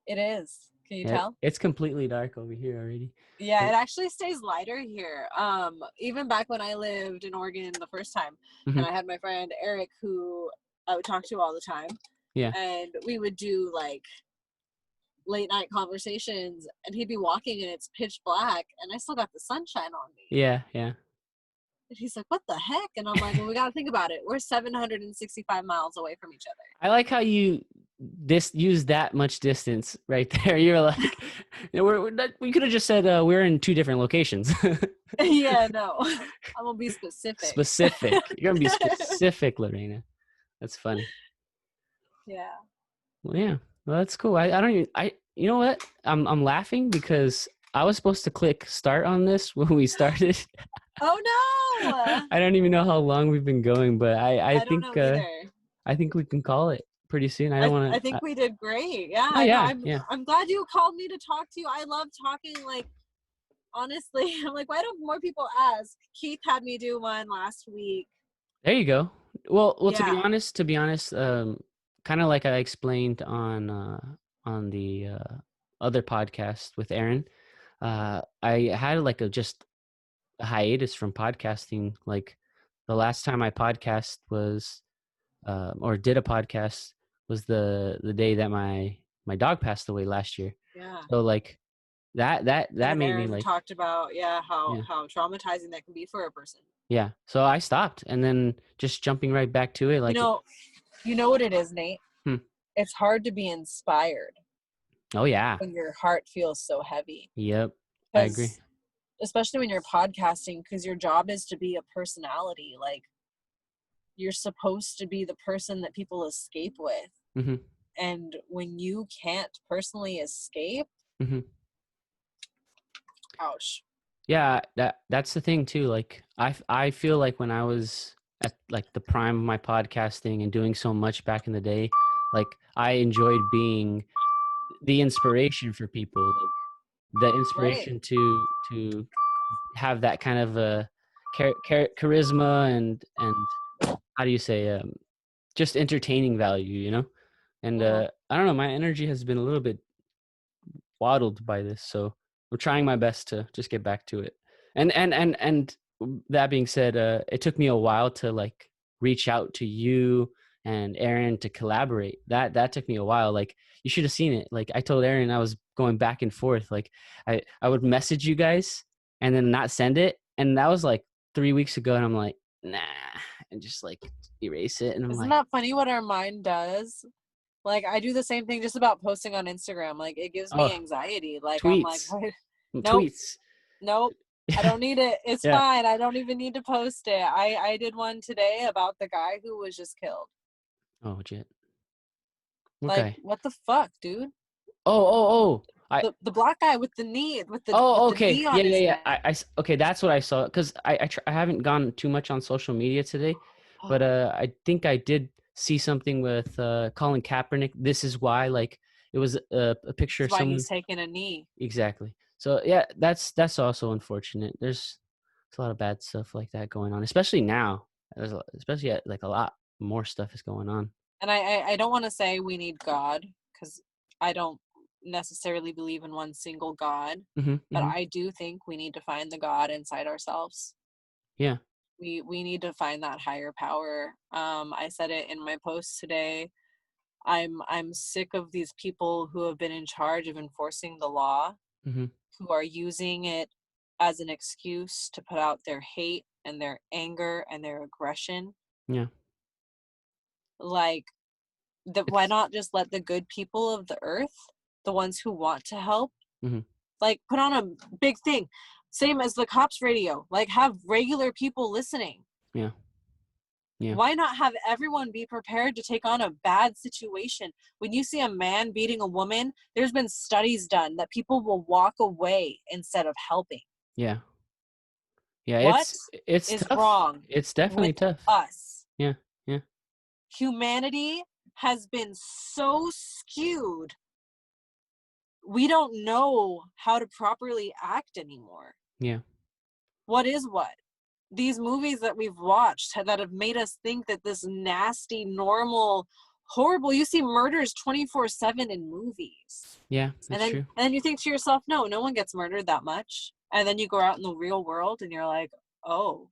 It is. Can you Yeah, tell? it's completely dark over here already. Yeah, it actually stays lighter here. Even back when I lived in Oregon the first time, Mm-hmm. and I had my friend Eric who I would talk to all the time, Yeah, and we would do like late night conversations, and he'd be walking and it's pitch black, and I still got the sunshine on me. yeah, yeah. And he's like, "What the heck?" And I'm like, "Well, we got to think about it. We're 765 miles away from each I like how you use that much distance right there. You're like, we could have just said we're in two different locations. other." Yeah, no, I'm gonna be specific. Specific. You're gonna be specific, Lorena. That's funny. Yeah. Well, yeah. Well, that's cool. I don't even. You know what? I'm laughing because I was supposed to click start on this when we started. Oh no! I don't even know how long we've been going, but I don't know either. I think we can call it pretty soon. I I don't want I to. think we did great. Oh Yeah, no, yeah, I'm yeah. I'm glad you called me to talk to you. I love talking. Like honestly, I'm like, why don't more people ask? Keith had me do one last week. There you go. Well, Yeah, to be honest, kind of like I explained on the other podcast with Aaron, I had like just a hiatus from podcasting. Like the last time I podcast was, or did a podcast, was the day that my dog passed away last year. yeah. So like Me that and made me Aaron like, talked about how yeah. how traumatizing that can be for a person. Yeah. So I stopped, and then just jumping right back to it, You like, know, you know what it is, Nate. hmm. It's hard to be inspired Oh yeah. when your heart feels so heavy. Yep. I agree. Because especially when you're podcasting, because your job is to be a personality. Like you're supposed to be the person that people escape with. hmm And when you can't personally escape, hmm ouch. Yeah, that's the thing too. Like I feel like when I was at like the prime of my podcasting and doing so much back in the day, like I enjoyed being the inspiration for people, like the Right. inspiration to have that kind of a charisma and how do you say, just entertaining value, And Uh-huh. I don't know, my energy has been a little bit waddled by this, so I'm trying my best to just get back to it. And that being said, it took me a while to like reach out to you and Aaron to collaborate. That took me a while. Like you should have seen it. Like I told Aaron I was going back and forth. Like I would message you guys and then not send it, and that was like 3 weeks ago, and I'm like, nah, and just like erase it, and I'm Isn't like, that funny what our mind does? Like I do the same thing just about posting on Instagram. Like it gives me oh, anxiety. Like I'm like, tweets, nope, tweets. nope. I don't need it. It's Yeah. fine. I don't even need to post it. I did one today about the guy who was just killed. Oh, shit. What Like, guy? what the fuck, dude? Oh, oh, oh. The black guy with the knee with Oh, the okay. knee Yeah, on yeah, his yeah. neck. Okay, that's what I saw. Because I haven't gone too much on social media today, but I think I did see something with Colin Kaepernick. This is why, like, it was a picture This is of why someone. he's taking a knee. Exactly. So yeah, that's also unfortunate. There's a lot of bad stuff like that going on, especially now. Especially like a lot more stuff is going on. And I don't want to say we need God because I don't necessarily believe in one single God, Hmm. but Hmm. I do think we need to find the God inside ourselves. Yeah. We need to find that higher power. I said it in my post today. I'm sick of these people who have been in charge of enforcing the law, Hmm. who are using it as an excuse to put out their hate and their anger and their aggression. Yeah. Like, why It's. not just let the good people of the earth, the ones who want to help, Hmm. like put on a big thing, same as the cops radio, like have regular people listening. Yeah. Yeah. Why not have everyone be prepared to take on a bad situation? When you see a man beating a woman, there's been studies done that people will walk away instead of helping. Yeah. Yeah. What It's is tough. wrong It's definitely with tough. us? Yeah. Yeah. Humanity has been so skewed, we don't know how to properly act anymore. Yeah. What is what? These movies that we've watched that have made us think that this nasty, normal, horrible, you see murders 24/7 in movies. Yeah. And That's true. then you think to yourself, no, no one gets murdered that much. And then you go out in the real world and you're like, oh,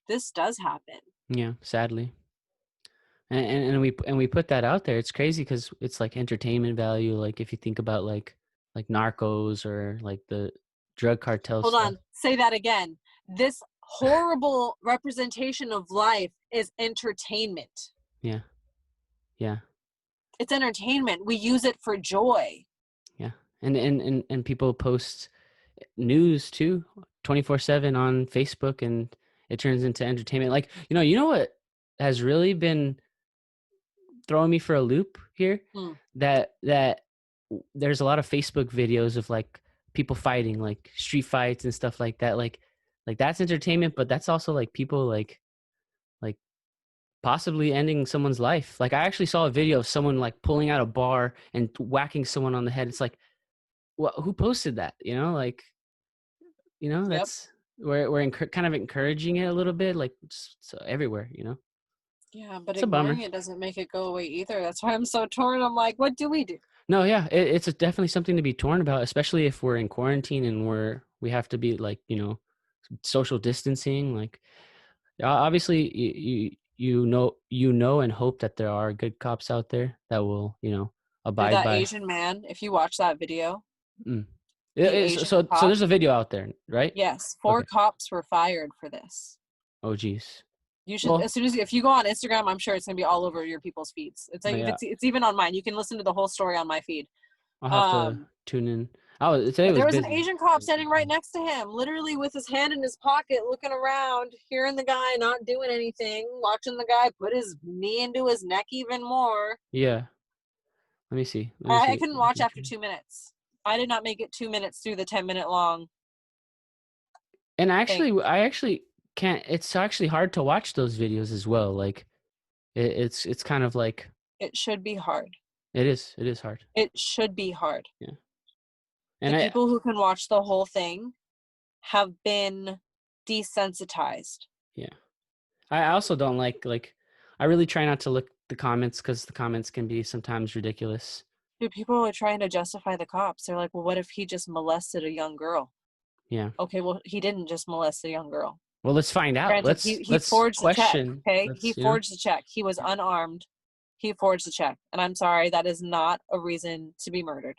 this does happen. Yeah. Sadly. And we put that out there. It's crazy because it's like entertainment value. Like if you think about like Narcos or like the drug cartel Hold stuff. on, say that again. This horrible representation of life is entertainment. Yeah. Yeah. It's entertainment. We use it for joy. Yeah. And people post news too 24/7 on Facebook, and it turns into entertainment. Like, you know what has really been throwing me for a loop here? Hmm. That there's a lot of Facebook videos of like people fighting, like street fights and stuff like that. Like that's entertainment, but that's also like people like possibly ending someone's life. Like I actually saw a video of someone like pulling out a bar and whacking someone on the head. It's like, who posted that? Like, Yep. that's we're kind of encouraging it a little bit, like so everywhere. Yeah, but It's a ignoring bummer. it doesn't make it go away either. That's why I'm so torn. I'm like, what do we do? No, yeah, it's definitely something to be torn about, especially if we're in quarantine and we have to be like, social distancing. Like, obviously, you know and hope that there are good cops out there that will, Dude, abide that by. Asian man, if you watch that video, Mm. the So Asian so cop, there's a video out there, right? yes, four Okay. cops were fired for this. Oh, geez. You should, Well, as soon as if you go on Instagram, I'm sure it's gonna be all over your people's feeds. It's like if yeah, it's even on mine. You can listen to the whole story on my feed. I'll have to Um, tune in. Oh, today but was there was an busy. Asian cop standing right next to him, literally with his hand in his pocket, looking around, hearing the guy not doing anything, watching the guy put his knee into his neck even more. Yeah. Let me see. Let me I see. couldn't watch after 2 minutes. I did not make it 2 minutes through the 10-minute long And thing. I actually can't. It's actually hard to watch those videos as well. Like it's kind of like It should be hard. it is hard. It should be hard. Yeah. The And people who can watch the whole thing have been desensitized. yeah. I also don't like I really try not to look the comments because the comments can be sometimes ridiculous. Dude, people are trying to justify the cops. They're like, well, what if he just molested a young girl? Yeah. Okay, well, he didn't just molest a young girl. Well, let's find out. Granted, Let's he let's forged the check. question. Okay, he Let's. forged the check. He was unarmed. He forged the check, and I'm sorry, that is not a reason to be murdered.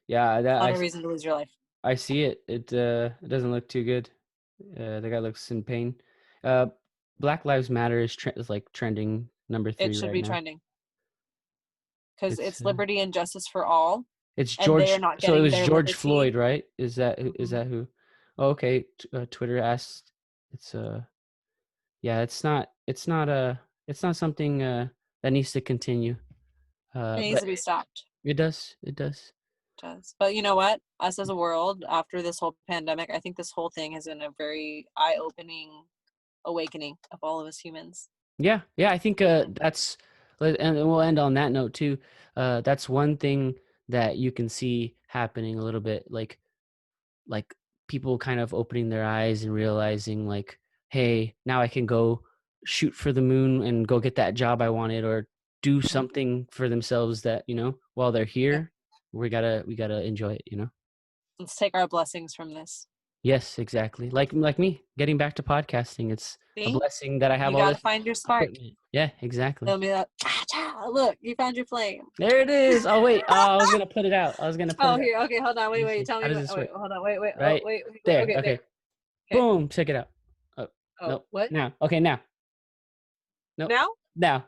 Yeah, that Not a reason to lose your life. I see it. It doesn't look too good. The guy looks in pain. Uh, Black Lives Matter is like trending number It 3 should right be now. trending because It's it's liberty and justice for all. It's and they are George. not So it getting was their George liberty. Floyd, right? Is that Mhm. who? Oh, okay. Twitter asked. It's yeah. It's not something that needs to continue. It needs But to be stopped. it does. It does. It does. But you know what? Us as a world, after this whole pandemic, I think this whole thing has been a very eye-opening awakening of all of us humans. Yeah, yeah, I think Mhm. that's, and we'll end on that note too. That's one thing that you can see happening a little bit, like people kind of opening their eyes and realizing, like, hey, now I can go shoot for the moon and go get that job I wanted, or do Mhm. something for themselves that, while they're Yeah. here, we gotta enjoy it. Let's take our blessings from this. Yes, exactly. Like me getting back to podcasting, it's a See? blessing that I have You all got to this find your spark. equipment. Yeah, exactly. It'll be like, cha, cha, look, you found your flame. There it is. Oh wait, I was gonna put it out. I was gonna put Oh, it out. here. Okay, hold on. Let Wait, me wait. see. Tell How me does what. this Oh, wait. work? Hold on. Wait, wait. Oh, Right wait, wait, wait. there. Okay, there. Okay. Okay. Boom. Check it out. Oh, Oh, nope. what? Now. Okay. Now. Nope. Now? Now.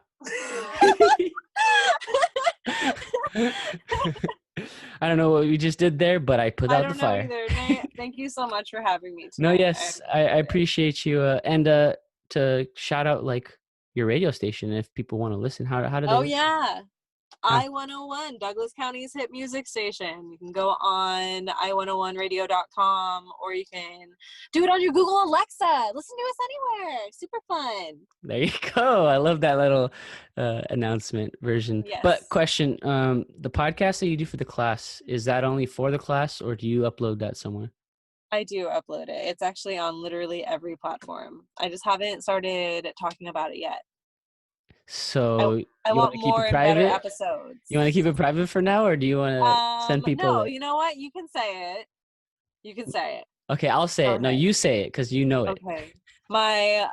I don't know what we just did there, but I put I out the don't know fire. either. Nay, thank you so much for having me No, tonight. I yes, I appreciate it. appreciate you. And to shout out, like, your radio station, if people want to listen, how do they Oh, listen? yeah. How? I-101, Douglas County's hit music station. You can go on i101radio.com, or you can do it on your Google Alexa. Listen to us anywhere. Super fun. There you go. I love that little announcement version. But Yes, question, the podcast that you do for the class, is that only for the class, or do you upload that somewhere? I do upload it. It's actually on literally every platform. I just haven't started talking about it yet. I, So I you want want to keep more it and better private? You want to keep episodes. it private for now, or do you want to send people No, that? you know what? You can say it. You can say it. Okay, I'll say Go it. No, ahead. you say it because you know it. Okay. My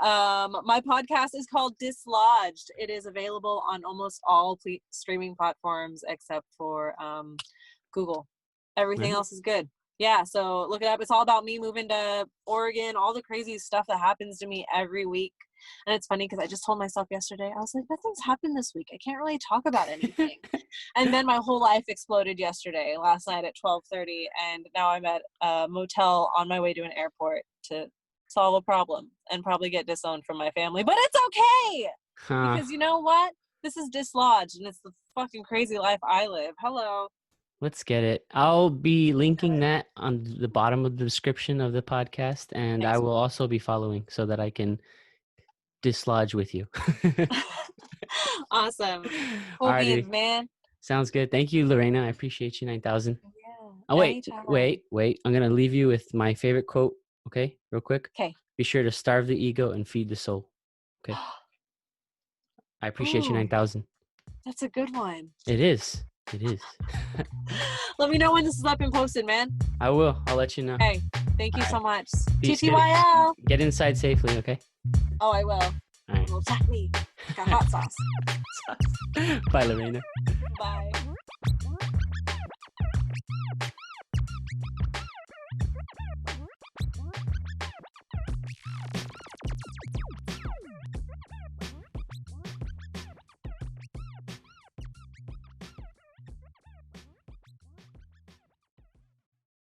podcast is called Dislodged. It is available on almost all streaming platforms except for Google. All Everything right. else is good. Yeah, so look it up. It's all about me moving to Oregon, all the crazy stuff that happens to me every week. And it's funny because I just told myself yesterday, I was like, nothing's happened this week. I can't really talk about anything. And then my whole life exploded yesterday, last night at 12:30, and now I'm at a motel on my way to an airport to solve a problem and probably get disowned from my family. But it's okay Huh. because you know what? This is dislodged, and it's the fucking crazy life I live. Hello. Let's get it. I'll be linking that on the bottom of the description of the podcast, and I Thanks, will man. also be following so that I can dislodge with you. Awesome. Cool beans, Alrighty. man. Sounds good. Thank you, Lorena. I appreciate you. 9,000. Oh, Yeah, wait, anytime. wait, wait. I'm going to leave you with my favorite quote. Okay, real quick. Okay. Be sure to starve the ego and feed the soul. Okay. I appreciate you. Ooh, 9,000. that's a good one. It is. It is. Let me know when this is up and posted, man. I will. I'll let you know. Hey, thank All you right. so much. Peace. TTYL. Get inside safely. Okay. Oh, I will. All right. Well, attack me. Got hot sauce. Bye, Lorena. Bye.